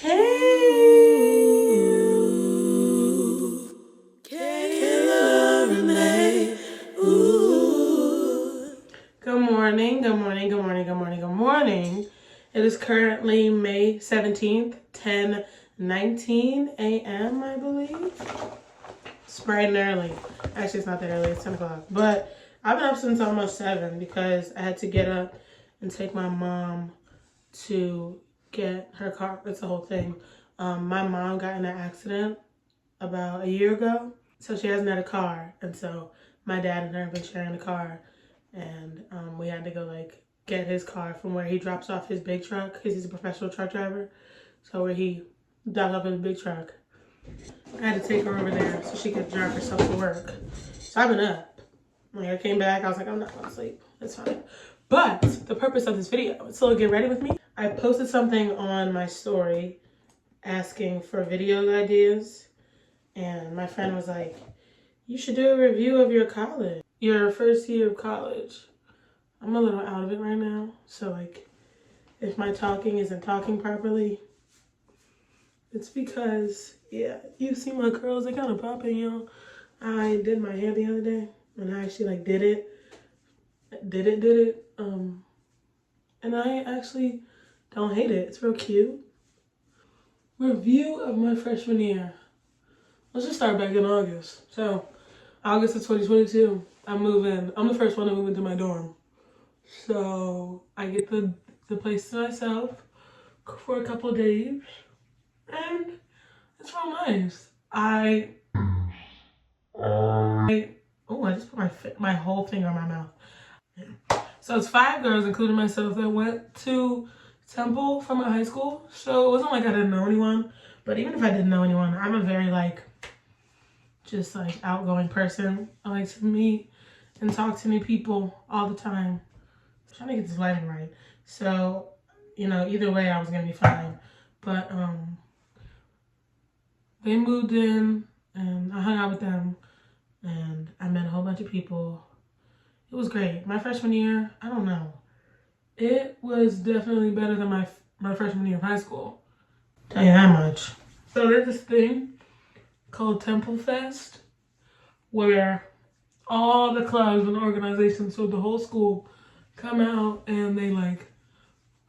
Good morning, good morning, good morning, good morning, good morning. It is currently May 17th, 10:19 a.m., I believe. It's bright and early. Actually, it's not that early, it's 10 o'clock. But I've been up since almost 7 because I had to get up and take my mom to get her car. It's the whole thing. My mom got in an accident about a year ago, so she hasn't had a car. And so my dad and her have been sharing the car. And we had to go like get his car from where he drops off his big truck because he's a professional truck driver. So where he drops off his big truck, I had to take her over there so she could drive herself to work. So I've been up. Like I came back, I was like, I'm not going to sleep. It's fine. But the purpose of this video is to get ready with me. I posted something on my story asking for video ideas. And my friend was like, you should do a review of your college. Your first year of college. I'm a little out of it right now. So like, if my talking isn't talking properly, it's because, yeah, you see my curls, they kind of popping, y'all. I did my hair the other day and I actually like did it. And I actually don't hate it. It's real cute. Review of my freshman year. Let's just start back in August. So, August of 2022, I move in. I'm the first one to move into my dorm. So, I get the place to myself for a couple of days. And it's real nice. I just put my whole finger in my mouth. So, it's 5 girls, including myself, that went to Temple from my high school. So, it wasn't like I didn't know anyone. But even if I didn't know anyone, I'm a very just outgoing person. I like to meet and talk to new people all the time. I'm trying to get this lighting right. So, either way I was gonna be fine. But they moved in and I hung out with them and I met a whole bunch of people. It was great. My freshman year, I don't know. It was definitely better than my freshman year of high school. Tell you that much. So there's this thing called Temple Fest, where all the clubs and organizations, so the whole school, come out and they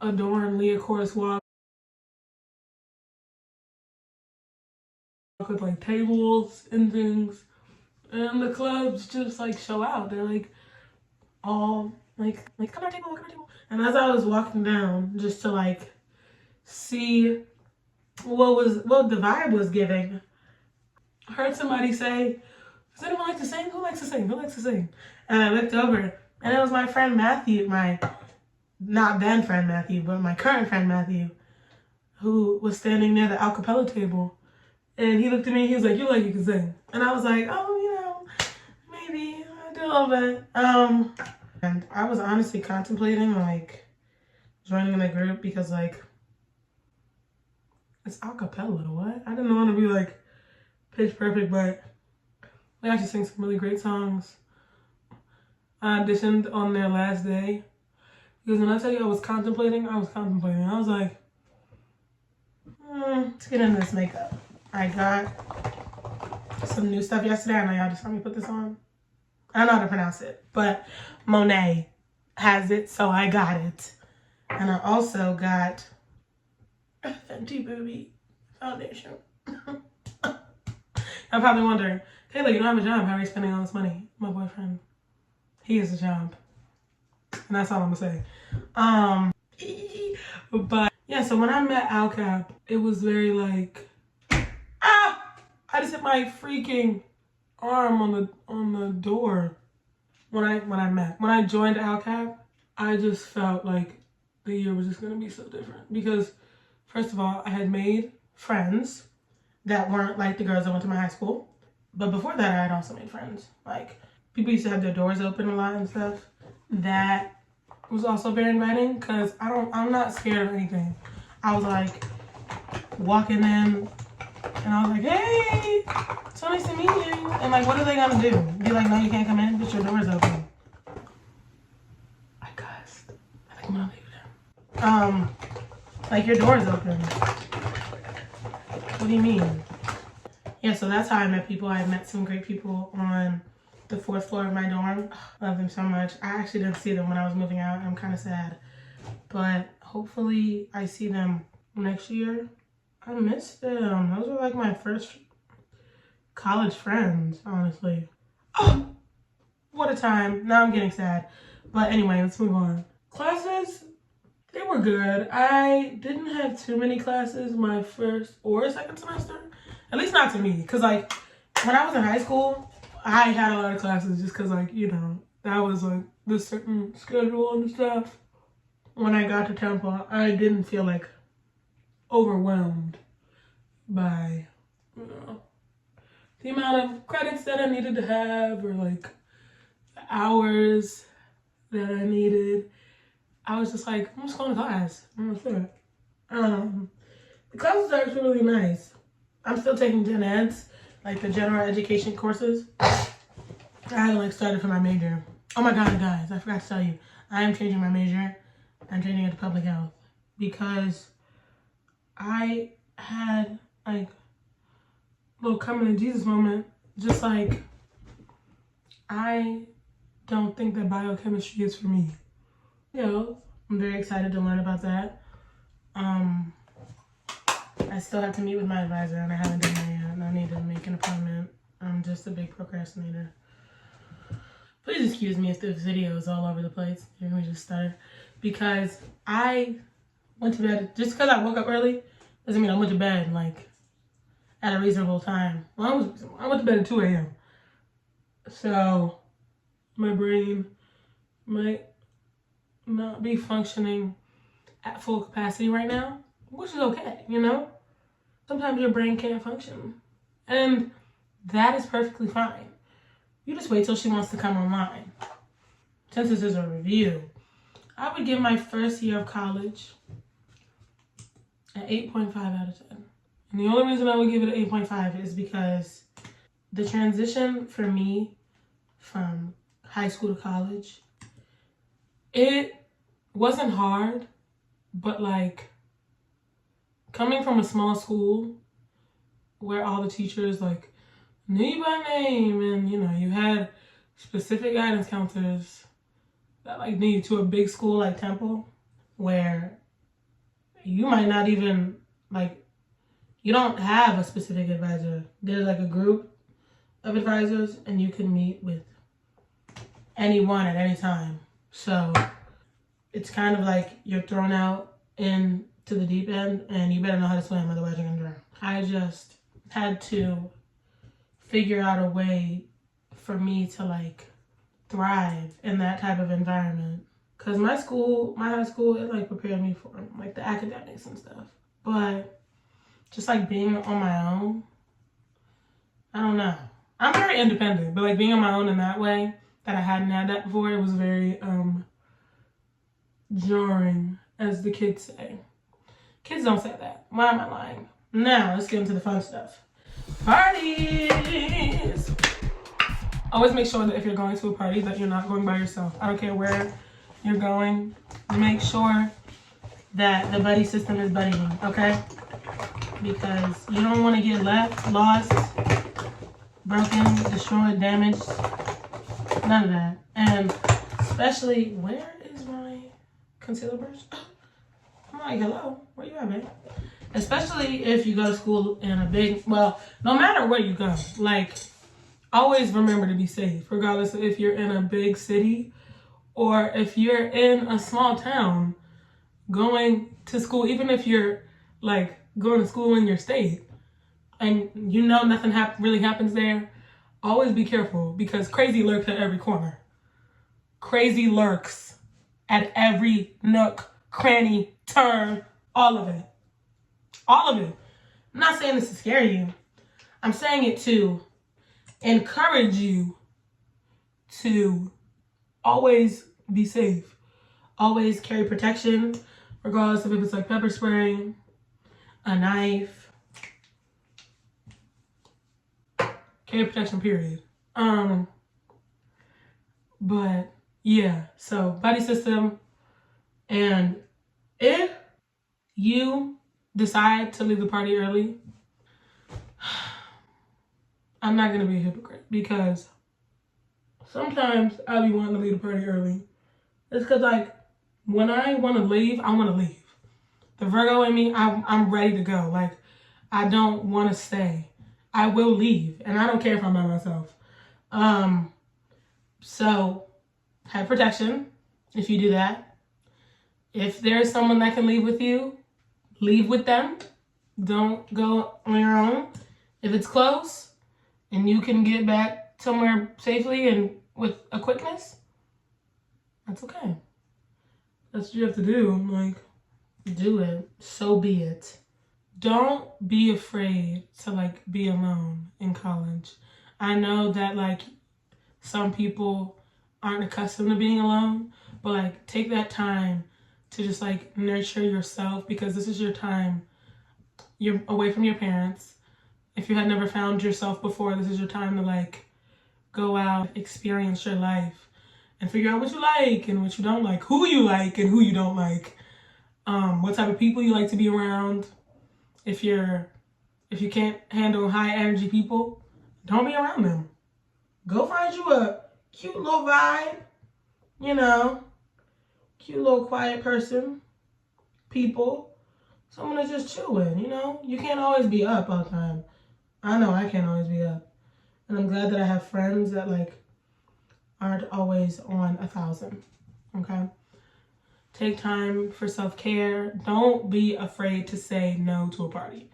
adorn Leah Chorus Walk with tables and things, and the clubs just show out. They're all come to our table, come to our table. And as I was walking down just to see what the vibe was giving, I heard somebody say, does anyone like to sing? Who likes to sing? Who likes to sing? And I looked over and it was my friend Matthew, my not then friend Matthew, but my current friend Matthew, who was standing near the acapella table. And he looked at me and he was like, you can sing. And I was like, oh, maybe I do a little bit. And I was honestly contemplating joining the group because it's acapella, what? I didn't want to be pitch perfect, but they actually sing some really great songs. I auditioned on their last day. Because when I tell you I was contemplating. I was like, let's get into this makeup. I got some new stuff yesterday. I know y'all just saw me put this on. I don't know how to pronounce it, but Monet has it, so I got it. And I also got a Fenty Beauty foundation. I'm probably wondering, Kayla, you don't have a job. How are you spending all this money? My boyfriend, he has a job. And that's all I'm gonna say. But yeah, so when I met AlCap, it was very I just hit my freaking arm on the door. When I joined AlCap, I just felt like the year was just gonna be so different. Because first of all, I had made friends that weren't like the girls that went to my high school. But before that, I had also made friends. People used to have their doors open a lot and stuff. That was also very inviting because I'm not scared of anything. I was walking in and I was like, hey, so nice to meet you. And what are they gonna do? Be like, no, you can't come in, but your door's open. I cussed. I think I'm gonna leave them. Your door's open. What do you mean? Yeah, so that's how I met people. I met some great people on the 4th floor of my dorm. Love them so much. I actually didn't see them when I was moving out. I'm kind of sad. But hopefully I see them next year. I miss them. Those were like my first college friends, honestly. Oh, what a time. Now I'm getting sad. But anyway, let's move on. Classes, they were good. I didn't have too many classes my first or second semester. At least not to me. Because, like, when I was in high school, I had a lot of classes just because, like, you know, that was, like, the certain schedule and stuff. When I got to Temple, I didn't feel, like, overwhelmed by, you know, the amount of credits that I needed to have or, like, the hours that I needed. I was just like, I'm just going to class. I'm just it. The classes are actually really nice. I'm still taking gen eds, like the general education courses. I haven't like started for my major. Oh my god, guys, I forgot to tell you. I am changing my major. I'm changing it to public health because I had like a little coming to Jesus moment. Just like, I don't think that biochemistry is for me. You know, I'm very excited to learn about that. I still have to meet with my advisor and I haven't done that yet, and I need to make an appointment. I'm just a big procrastinator. Please excuse me if this video is all over the place. Let me just start. Because I went to bed, just because I woke up early, doesn't mean I went to bed like at a reasonable time. Well, I went to bed at 2 a.m. So my brain might not be functioning at full capacity right now, which is okay, you know? Sometimes your brain can't function, and that is perfectly fine. You just wait till she wants to come online. Since this is a review, I would give my first year of college an 8.5 out of 10. And the only reason I would give it an 8.5 is because the transition for me from high school to college, it wasn't hard, but like coming from a small school where all the teachers like knew you by name and you know you had specific guidance counselors that like knew you, to a big school like Temple where you might not even like, you don't have a specific advisor. There's like a group of advisors and you can meet with anyone at any time. So it's kind of like you're thrown out into the deep end and you better know how to swim, otherwise you're gonna drown. I just had to figure out a way for me to like thrive in that type of environment. Cause my high school, it like prepared me for like the academics and stuff. But just like being on my own, I don't know. I'm very independent, but like being on my own in that way that I hadn't had that before, it was very jarring, as the kids say. Kids don't say that. Why am I lying? Now, let's get into the fun stuff. Parties! Always make sure that if you're going to a party that you're not going by yourself. I don't care where you're going. Make sure that the buddy system is buddying, okay? Because you don't want to get left, lost, broken, destroyed, damaged. None of that. And especially, where is my concealer brush? I'm like, hello, where you at, man? Especially if you go to school in a big, well, no matter where you go, like, always remember to be safe, regardless of if you're in a big city or if you're in a small town going to school, even if you're like going to school in your state and you know nothing really happens there, always be careful because crazy lurks at every corner. Crazy lurks at every nook, cranny, turn, all of it. All of it. I'm not saying this to scare you. I'm saying it to encourage you to always be safe. Always carry protection, regardless of if it's like pepper spray, a knife. Carry protection, period. But yeah, so buddy system. And if you decide to leave the party early, I'm not gonna be a hypocrite because sometimes I'll be wanting to leave the party early. It's because, like, when I want to leave, I want to leave. The Virgo in me, I'm ready to go. Like, I don't want to stay. I will leave, and I don't care if I'm by myself. So have protection if you do that. If there's someone that can leave with you, leave with them. Don't go on your own. If it's close and you can get back somewhere safely and with a quickness, that's okay. That's what you have to do. Like, do it. So be it. Don't be afraid to, like, be alone in college. I know that, like, some people aren't accustomed to being alone, but, like, take that time to just, like, nurture yourself, because this is your time. You're away from your parents. If you had never found yourself before, this is your time to, like, go out, experience your life, and figure out what you like and what you don't like, who you like and who you don't like, what type of people you like to be around. If you can't handle high energy people, don't be around them. Go find you a cute little vibe, you know, cute little quiet person, people, someone to just chill with, you know. You can't always be up all the time. I know I can't always be up. And I'm glad that I have friends that, like, aren't always on 1,000, okay? Take time for self-care. Don't be afraid to say no to a party.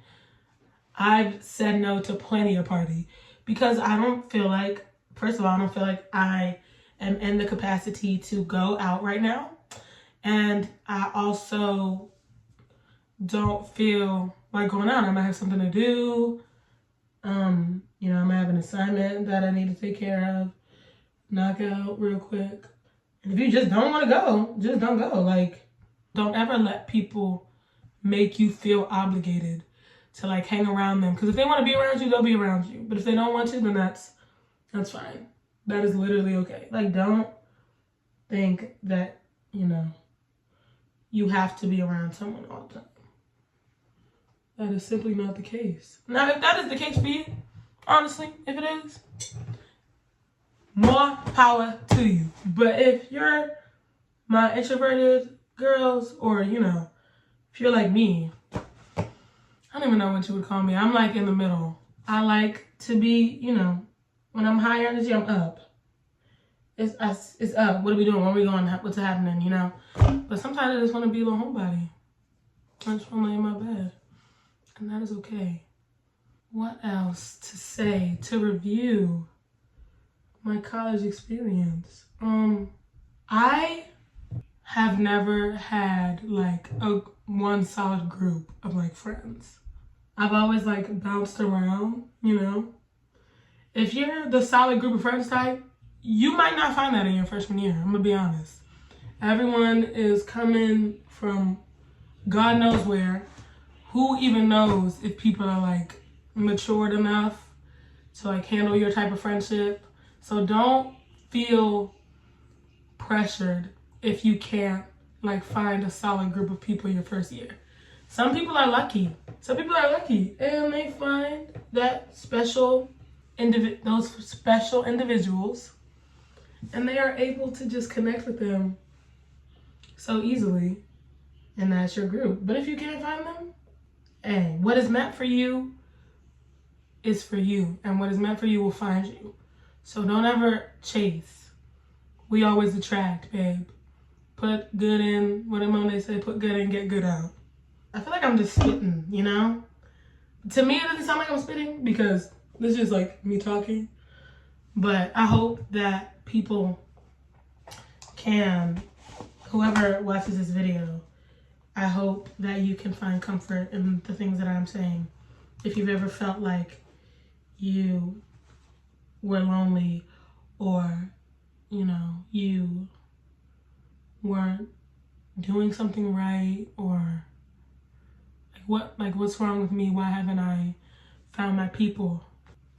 I've said no to plenty of party because I don't feel like, first of all, I don't feel like I am in the capacity to go out right now. And I also don't feel like going out. I might have something to do. You know, I might have an assignment that I need to take care of, knock out real quick. And if you just don't want to go, just don't go. Like, don't ever let people make you feel obligated to, like, hang around them. Because if they want to be around you, they'll be around you. But if they don't want to, then that's fine. That is literally okay. Like, don't think that, you know, you have to be around someone all the time. That is simply not the case. Now, if that is the case for you, honestly, if it is, more power to you. But if you're my introverted girls, or, you know, if you're like me, I don't even know what you would call me. I'm, like, in the middle. I like to be, you know, when I'm high energy, I'm up. It's up. What are we doing? Where are we going? What's happening, you know? But sometimes I just want to be a little homebody. I just want to lay in my bed. And that is okay. What else to say? To review my college experience. I have never had, like, one solid group of, like, friends. I've always, like, bounced around, you know. If you're the solid group of friends type, you might not find that in your freshman year. I'm gonna be honest. Everyone is coming from God knows where. Who even knows if people are, like, matured enough to, like, handle your type of friendship? So don't feel pressured if you can't, like, find a solid group of people your first year. Some people are lucky. Some people are lucky and they find that those special individuals, and they are able to just connect with them so easily, and that's your group. But if you can't find them, hey, what is meant for you is for you, and what is meant for you will find you. So don't ever chase. We always attract, babe. Put good in, what did Monet say? Put good in, get good out. I feel like I'm just spitting, you know? To me, it doesn't sound like I'm spitting because this is just, like, me talking. But I hope that people can, whoever watches this video, I hope that you can find comfort in the things that I'm saying. If you've ever felt like you were lonely, or, you know, you weren't doing something right, or what's wrong with me? Why haven't I found my people?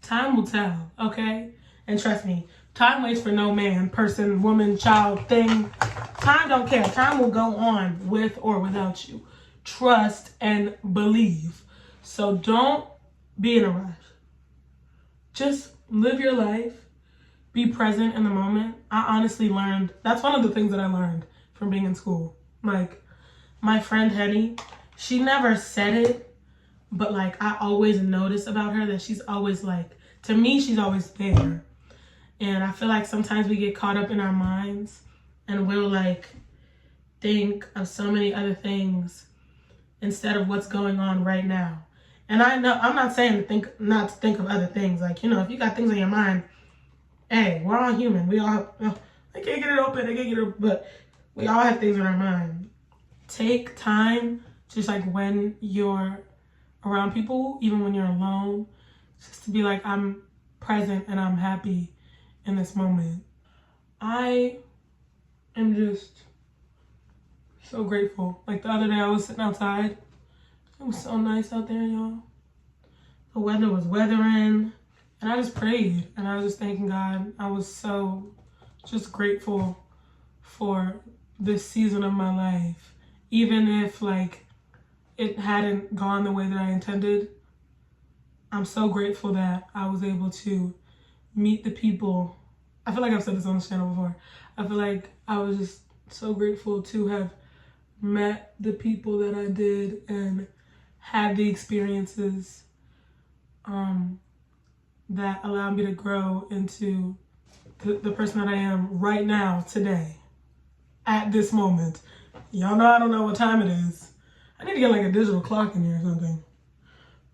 Time will tell, okay? And trust me, time waits for no man, person, woman, child, thing. Time don't care. Time will go on with or without you. Trust and believe. So don't be in a rush. Just live your life. Be present in the moment. I honestly learned, that's one of the things that I learned from being in school. Like, my friend Hetty, she never said it, but like I always notice about her that she's always like, to me, she's always there. And I feel like sometimes we get caught up in our minds and we'll like think of so many other things instead of what's going on right now. And I know, I'm not saying not to think of other things. Like, you know, if you got things on your mind, hey, we're all human. We all have, I can't get it open, but we all have things on our mind. Take time, just like when you're around people, even when you're alone, just to be like, I'm present and I'm happy in this moment. I am just so grateful. Like the other day I was sitting outside. It was so nice out there, y'all. The weather was weathering. And I just prayed and I was just thanking God. I was so just grateful for this season of my life. Even if like it hadn't gone the way that I intended, I'm so grateful that I was able to meet the people. I feel like I've said this on this channel before. I feel like I was just so grateful to have met the people that I did and had the experiences that allowed me to grow into the person that I am right now, today, at this moment. Y'all know I don't know what time it is. I need to get like a digital clock in here or something.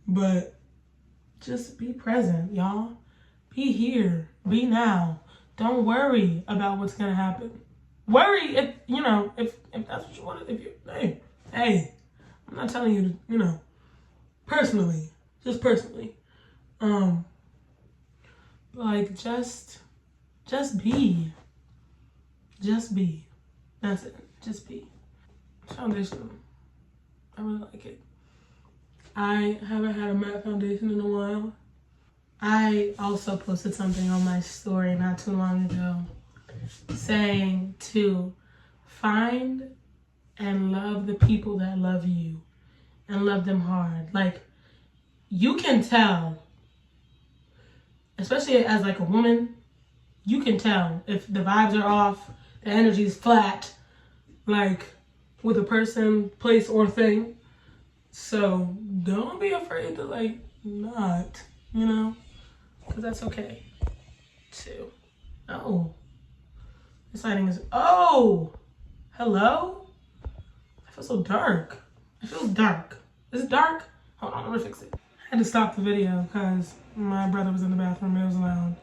But just be present, y'all. Be here, be now. Don't worry about what's gonna happen. Worry if, you know, if that's what you want, if you, hey, I'm not telling you to, you know, personally, just personally. Like just be. Just be. That's it. Just be. Foundation. I really like it. I haven't had a matte foundation in a while. I also posted something on my story not too long ago saying to find and love the people that love you and love them hard. Like, you can tell, especially as like a woman, you can tell if the vibes are off, the energy's flat, like with a person, place, or thing. So don't be afraid to like not, you know, because that's okay too. Oh, this lighting is, oh, hello? I feel so dark. It feels dark. Is it dark? Hold on, I'm gonna fix it. I had to stop the video because my brother was in the bathroom and it was loud.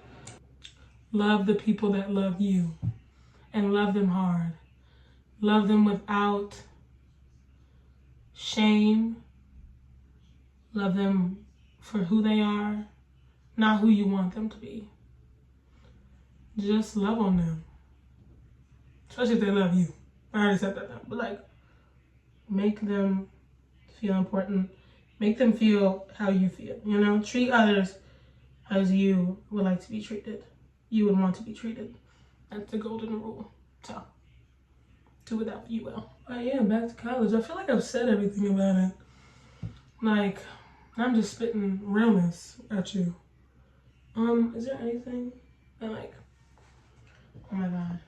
Love the people that love you and love them hard. Love them without shame. Love them for who they are, not who you want them to be. Just love on them. Especially if they love you. I already said that now, but like, make them feel important. Make them feel how you feel, you know? Treat others as you would like to be treated. You would want to be treated. That's the golden rule. So, do with that what you will. I am back to college. I feel like I've said everything about it. Like, I'm just spitting realness at you. Is there anything I like? Oh my God.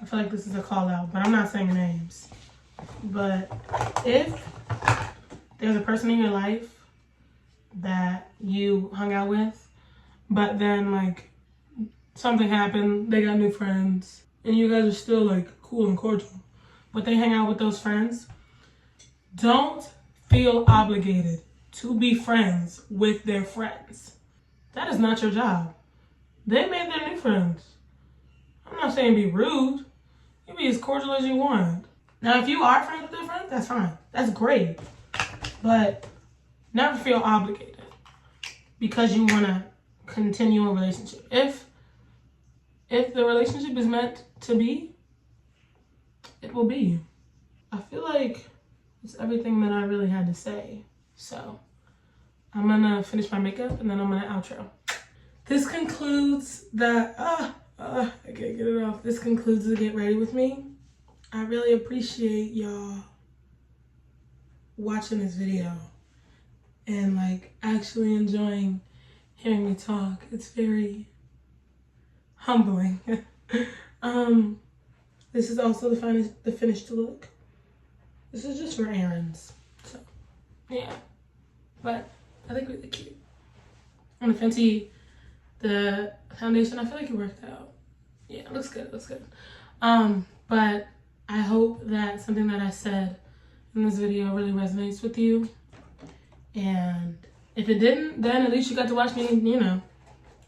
I feel like this is a call out, but I'm not saying names. But if there's a person in your life that you hung out with, but then like something happened, they got new friends, and you guys are still like cool and cordial, but they hang out with those friends, don't feel obligated to be friends with their friends. That is not your job. They made their new friends. I'm not saying be rude. You be as cordial as you want. Now, if you are friends with their friends, that's fine. That's great. But never feel obligated because you want to continue a relationship. If the relationship is meant to be, it will be. I feel like it's everything that I really had to say. So I'm gonna finish my makeup and then I'm gonna outro. This concludes the, I can't get it off. This concludes the Get Ready With Me. I really appreciate y'all watching this video and like actually enjoying hearing me talk. It's very humbling. This is also the finished look. This is just for errands. So yeah. But I think really cute. On the Fenty, the foundation, I feel like it worked out. Yeah, it looks good, it looks good. But I hope that something that I said in this video really resonates with you. And if it didn't, then at least you got to watch me, you know,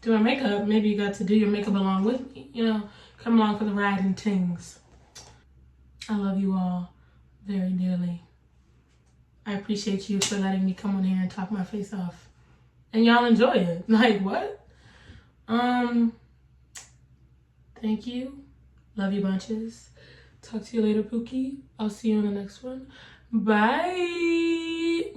do my makeup. Maybe you got to do your makeup along with me, you know, come along for the ride and tings. I love you all very dearly. I appreciate you for letting me come on here and talk my face off. And y'all enjoy it. Like, what? Thank you. Love you bunches. Talk to you later, Pookie. I'll see you in the next one. Bye.